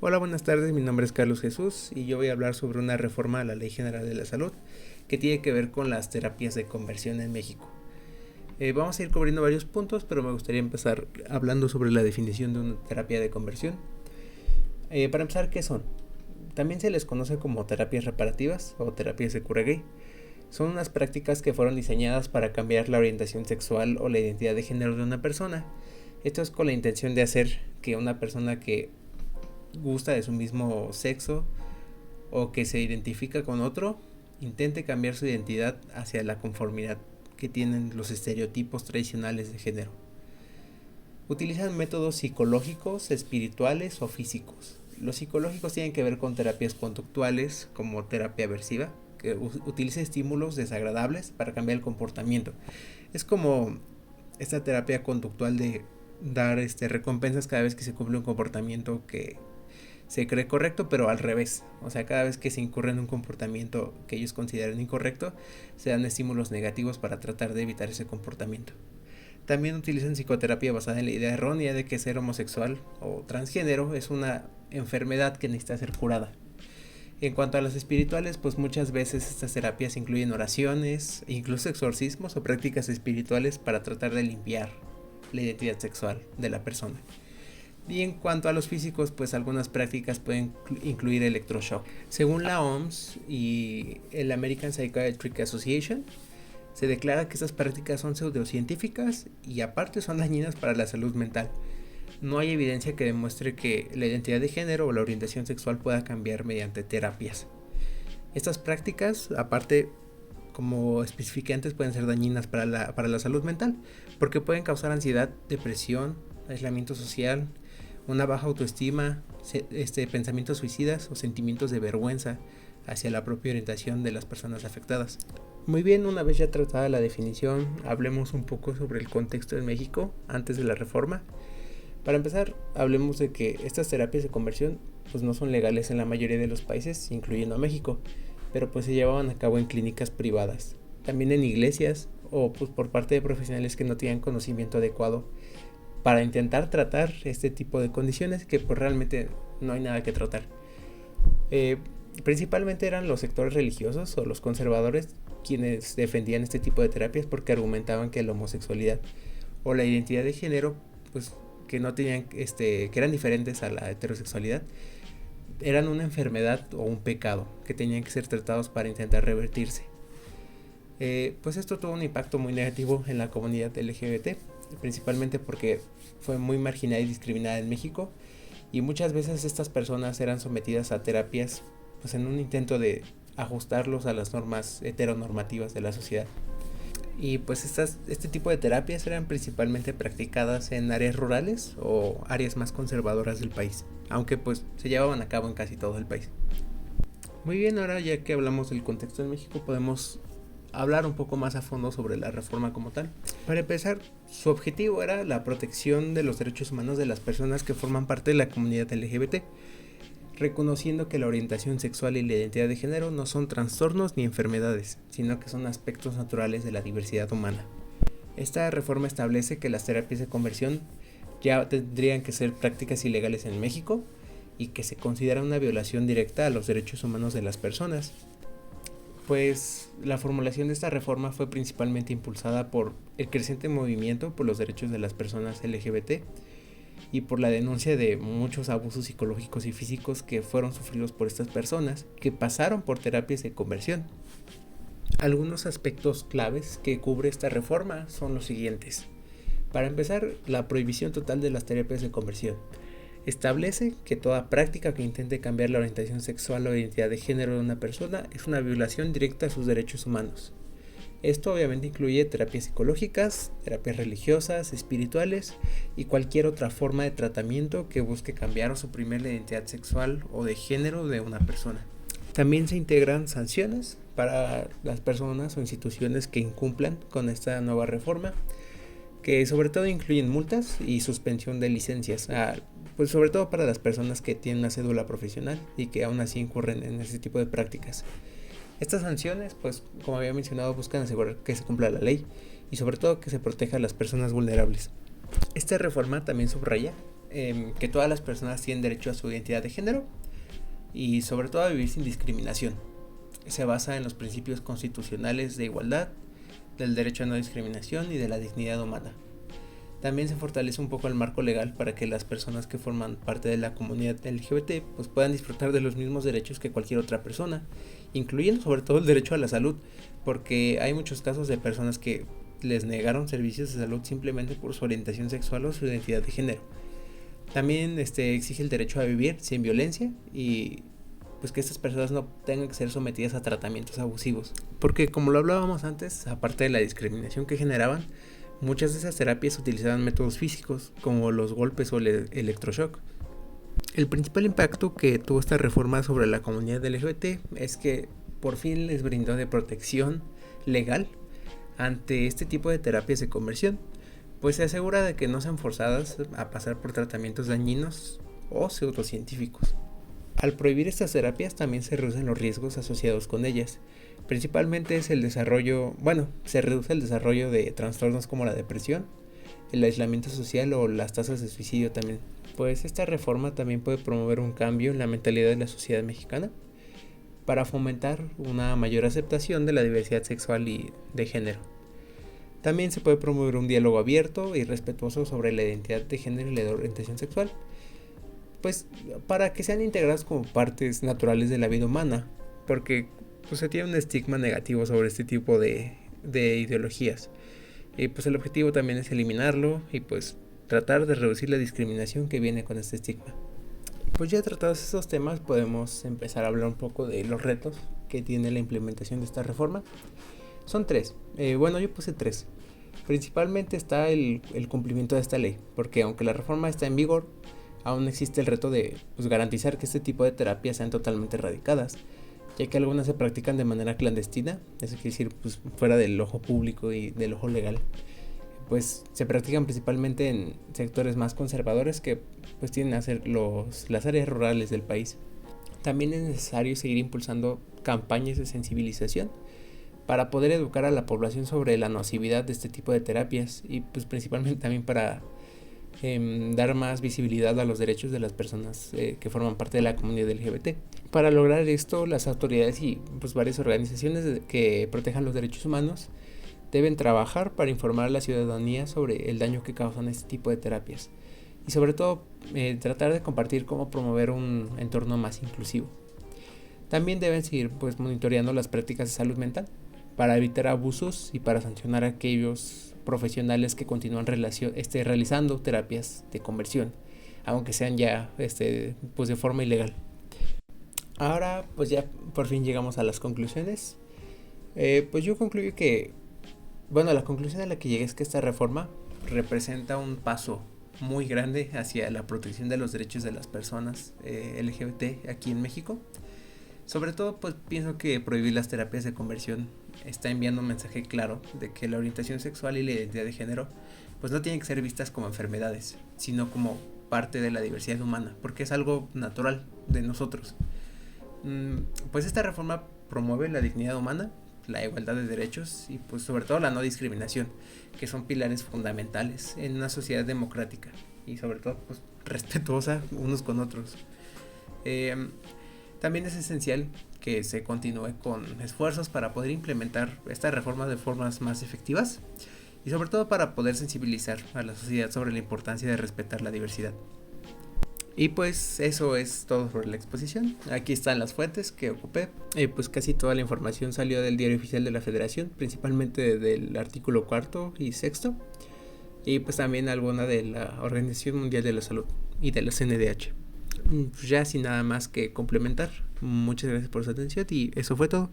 Hola, buenas tardes, mi nombre es Carlos Jesús y yo voy a hablar sobre una reforma a la Ley General de la Salud que tiene que ver con las terapias de conversión en México. Vamos a ir cubriendo varios puntos, pero me gustaría empezar hablando sobre la definición de una terapia de conversión. Para empezar, ¿qué son? También se les conoce como terapias reparativas o terapias de cura gay. Son unas prácticas que fueron diseñadas para cambiar la orientación sexual o la identidad de género de una persona. Esto es con la intención de hacer que una persona que gusta de su mismo sexo o que se identifica con otro intente cambiar su identidad hacia la conformidad que tienen los estereotipos tradicionales de género. Utilizan métodos psicológicos, espirituales o físicos. Los psicológicos tienen que ver con terapias conductuales como terapia aversiva, que utiliza estímulos desagradables para cambiar el comportamiento. Es como esta terapia conductual de dar recompensas cada vez que se cumple un comportamiento que se cree correcto, pero al revés. O sea, cada vez que se incurre en un comportamiento que ellos consideran incorrecto, se dan estímulos negativos para tratar de evitar ese comportamiento. También utilizan psicoterapia basada en la idea errónea de que ser homosexual o transgénero es una enfermedad que necesita ser curada. En cuanto a las espirituales, pues muchas veces estas terapias incluyen oraciones, incluso exorcismos o prácticas espirituales para tratar de limpiar la identidad sexual de la persona. Y en cuanto a los físicos, pues algunas prácticas pueden incluir electroshock. Según la OMS y el American Psychiatric Association, se declara que estas prácticas son pseudocientíficas y aparte son dañinas para la salud mental. No hay evidencia que demuestre que la identidad de género o la orientación sexual pueda cambiar mediante terapias. Estas prácticas, aparte, como especifiqué antes, pueden ser dañinas para la salud mental, porque pueden causar ansiedad, depresión, aislamiento social, una baja autoestima, pensamientos suicidas o sentimientos de vergüenza hacia la propia orientación de las personas afectadas. Muy bien, una vez ya tratada la definición, hablemos un poco sobre el contexto en México antes de la reforma. Para empezar, hablemos de que estas terapias de conversión pues no son legales en la mayoría de los países, incluyendo a México, pero pues se llevaban a cabo en clínicas privadas, también en iglesias o pues por parte de profesionales que no tenían conocimiento adecuado para intentar tratar este tipo de condiciones que pues realmente no hay nada que tratar. Principalmente eran los sectores religiosos o los conservadores quienes defendían este tipo de terapias porque argumentaban que la homosexualidad o la identidad de género pues que no tenían que eran diferentes a la heterosexualidad, eran una enfermedad o un pecado que tenían que ser tratados para intentar revertirse. Pues esto tuvo un impacto muy negativo en la comunidad LGBT, principalmente porque fue muy marginada y discriminada en México y muchas veces estas personas eran sometidas a terapias pues en un intento de ajustarlos a las normas heteronormativas de la sociedad. Y pues este tipo de terapias eran principalmente practicadas en áreas rurales o áreas más conservadoras del país, aunque pues se llevaban a cabo en casi todo el país. Muy bien, ahora ya que hablamos del contexto en México, podemos hablar un poco más a fondo sobre la reforma como tal. Para empezar, su objetivo era la protección de los derechos humanos de las personas que forman parte de la comunidad LGBT, reconociendo que la orientación sexual y la identidad de género no son trastornos ni enfermedades, sino que son aspectos naturales de la diversidad humana. Esta reforma establece que las terapias de conversión ya tendrían que ser prácticas ilegales en México y que se considera una violación directa a los derechos humanos de las personas. Pues la formulación de esta reforma fue principalmente impulsada por el creciente movimiento por los derechos de las personas LGBT y por la denuncia de muchos abusos psicológicos y físicos que fueron sufridos por estas personas que pasaron por terapias de conversión. Algunos aspectos claves que cubre esta reforma son los siguientes. Para empezar, la prohibición total de las terapias de conversión. Establece que toda práctica que intente cambiar la orientación sexual o identidad de género de una persona es una violación directa a sus derechos humanos. Esto obviamente incluye terapias psicológicas, terapias religiosas, espirituales y cualquier otra forma de tratamiento que busque cambiar o suprimir la identidad sexual o de género de una persona. También se integran sanciones para las personas o instituciones que incumplan con esta nueva reforma, que sobre todo incluyen multas y suspensión de licencias, pues sobre todo para las personas que tienen una cédula profesional y que aún así incurren en ese tipo de prácticas. Estas sanciones, pues como había mencionado, buscan asegurar que se cumpla la ley y sobre todo que se proteja a las personas vulnerables. Esta reforma también subraya que todas las personas tienen derecho a su identidad de género y sobre todo a vivir sin discriminación. Se basa en los principios constitucionales de igualdad, del derecho a no discriminación y de la dignidad humana. También se fortalece un poco el marco legal para que las personas que forman parte de la comunidad LGBT pues puedan disfrutar de los mismos derechos que cualquier otra persona, incluyendo sobre todo el derecho a la salud, porque hay muchos casos de personas que les negaron servicios de salud simplemente por su orientación sexual o su identidad de género. También exige el derecho a vivir sin violencia y pues que estas personas no tengan que ser sometidas a tratamientos abusivos, porque como lo hablábamos antes, aparte de la discriminación que generaban, muchas de esas terapias utilizaban métodos físicos como los golpes o el electroshock. El principal impacto que tuvo esta reforma sobre la comunidad LGBT es que por fin les brindó de protección legal ante este tipo de terapias de conversión, pues se asegura de que no sean forzadas a pasar por tratamientos dañinos o pseudocientíficos. Al prohibir estas terapias también se reducen los riesgos asociados con ellas. Principalmente es se reduce el desarrollo de trastornos como la depresión, el aislamiento social o las tasas de suicidio también. Pues esta reforma también puede promover un cambio en la mentalidad de la sociedad mexicana para fomentar una mayor aceptación de la diversidad sexual y de género. También se puede promover un diálogo abierto y respetuoso sobre la identidad de género y la orientación sexual, pues para que sean integradas como partes naturales de la vida humana, porque pues se tiene un estigma negativo sobre este tipo de ideologías. Y pues el objetivo también es eliminarlo y pues tratar de reducir la discriminación que viene con este estigma. Pues ya tratados estos temas podemos empezar a hablar un poco de los retos que tiene la implementación de esta reforma. Son tres, yo puse tres. Principalmente está el cumplimiento de esta ley, porque aunque la reforma está en vigor, aún existe el reto de garantizar que este tipo de terapias sean totalmente erradicadas, ya que algunas se practican de manera clandestina, eso quiere decir fuera del ojo público y del ojo legal. Pues se practican principalmente en sectores más conservadores que pues tienden a ser las áreas rurales del país. También es necesario seguir impulsando campañas de sensibilización para poder educar a la población sobre la nocividad de este tipo de terapias y pues principalmente también para dar más visibilidad a los derechos de las personas que forman parte de la comunidad LGBT. Para lograr esto, las autoridades y varias organizaciones que protejan los derechos humanos deben trabajar para informar a la ciudadanía sobre el daño que causan este tipo de terapias y sobre todo tratar de compartir cómo promover un entorno más inclusivo. También deben seguir monitoreando las prácticas de salud mental para evitar abusos y para sancionar a aquellos profesionales que continúan realizando terapias de conversión, aunque sean ya de forma ilegal. Ahora ya por fin llegamos a las conclusiones. Yo concluyo que la conclusión a la que llegué es que esta reforma representa un paso muy grande hacia la protección de los derechos de las personas LGBT aquí en México. Sobre todo pienso que prohibir las terapias de conversión está enviando un mensaje claro de que la orientación sexual y la identidad de género no tienen que ser vistas como enfermedades, sino como parte de la diversidad humana, porque es algo natural de nosotros. Esta reforma promueve la dignidad humana, la igualdad de derechos y sobre todo la no discriminación, que son pilares fundamentales en una sociedad democrática y sobre todo respetuosa unos con otros. También es esencial que se continúe con esfuerzos para poder implementar esta reforma de formas más efectivas y sobre todo para poder sensibilizar a la sociedad sobre la importancia de respetar la diversidad. Y eso es todo sobre la exposición. Aquí están las fuentes que ocupé. Casi toda la información salió del Diario Oficial de la Federación, principalmente del artículo 4 y 6, y también alguna de la Organización Mundial de la Salud y de la CNDH. Ya sin nada más que complementar, muchas gracias por su atención y eso fue todo.